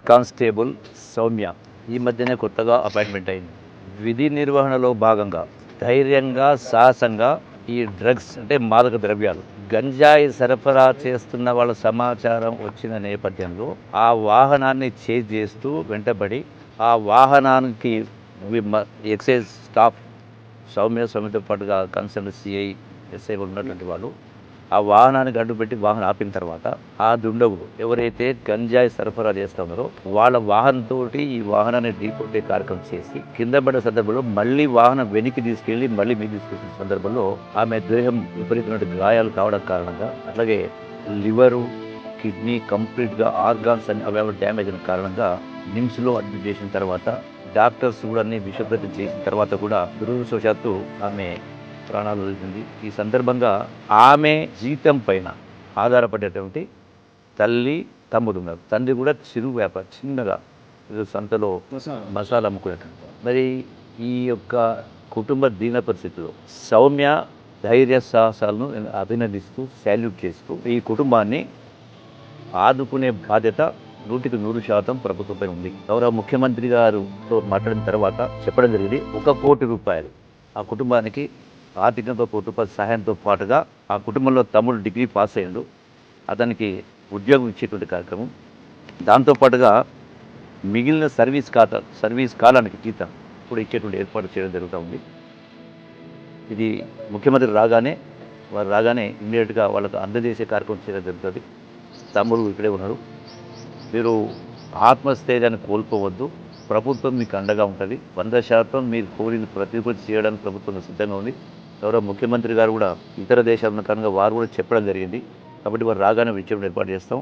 Constable Soumya ఈ మధ్యనే కొత్తగా అపాయింట్మెంట్ అయింది. విధి నిర్వహణలో భాగంగా ధైర్యంగా సాహసంగా ఈ డ్రగ్స్ అంటే మాదక ద్రవ్యాలు గంజాయి సరఫరా చేస్తున్న వాళ్ళ సమాచారం వచ్చిన నేపథ్యంలో ఆ వాహనాన్ని చేజ్ చేస్తూ వెంటబడి ఆ వాహనానికి ఎక్సైజ్ స్టాఫ్ సౌమ్యతో పాటుగా కన్సర్న్ సిఐ ఎస్ఐ ఉన్నటువంటి వాళ్ళు ఆ వాహనానికి అడ్డుపెట్టి వాహనం ఆపిన తర్వాత ఆ దుండగులు ఎవరైతే గంజాయి సరఫరా చేస్తున్నారో వాళ్ళ వాహనంతో ఈ వాహనాన్ని ఢీకొట్టే కార్యక్రమం చేసి కింద పడ్డ సందర్భంలో మళ్ళీ వాహనం వెనక్కి తీసుకెళ్లి మళ్ళీ మీద తీసుకొచ్చిన సందర్భంలో ఆమె దేహం విపరీతమైన గాయాలు కావడం కారణంగా అట్లాగే లివరు కిడ్నీ కంప్లీట్గా ఆర్గాన్స్ అని అవి డ్యామేజ్ అయిన కారణంగా నిమ్స్లో అడ్మిట్ చేసిన తర్వాత డాక్టర్స్ కూడా అన్ని విషప్రయత్నం చేసిన తర్వాత కూడా దురదృష్టవశాత్తు ఆమె ప్రాణాలు వదిలింది. ఈ సందర్భంగా ఆమె జీతం పైన ఆధారపడేటువంటి తల్లి తమ్ముడు ఉన్నారు. తండ్రి కూడా చిరు వ్యాపారం చిన్నగా సంతలో మసాలా అమ్ముకునేటువంటి. మరి ఈ యొక్క కుటుంబ దీన పరిస్థితిలో సౌమ్య ధైర్య సాహసాలను నేను అభినందిస్తూ శాల్యూట్ చేస్తూ ఈ కుటుంబాన్ని ఆదుకునే బాధ్యత 100% ప్రభుత్వంపై ఉంది. గౌరవ ముఖ్యమంత్రి గారితో మాట్లాడిన తర్వాత చెప్పడం జరిగింది 1 కోటి రూపాయలు ఆ కుటుంబానికి ఆర్థికంగా 1 కోటి రూపాయల సహాయంతో పాటుగా ఆ కుటుంబంలో తమ్ముడు డిగ్రీ పాస్ అయ్యాడు, అతనికి ఉద్యోగం ఇచ్చేటువంటి కార్యక్రమం, దాంతోపాటుగా మిగిలిన సర్వీస్ కాలానికి జీతం కూడా ఇచ్చేటువంటి ఏర్పాటు చేయడం జరుగుతూ ఉంది. ఇది ముఖ్యమంత్రి వారు రాగానే ఇమ్మీడియట్గా వాళ్ళకు అందజేసే కార్యక్రమం చేయడం జరుగుతుంది. తమ్ముడు ఇక్కడే ఉన్నారు. మీరు ఆత్మస్థైర్యాన్ని కోల్పోవద్దు. ప్రభుత్వం మీకు అండగా ఉంటుంది. 100% మీరు కోరిన ప్రతి ఒక్కటి చేయడానికి ప్రభుత్వం సిద్ధంగా ఉంది. గౌరవ ముఖ్యమంత్రి గారు కూడా ఇతర దేశాల కారణంగా వారు కూడా చెప్పడం జరిగింది. కాబట్టి వారు రాగానే విషయం ఏర్పాటు చేస్తాం.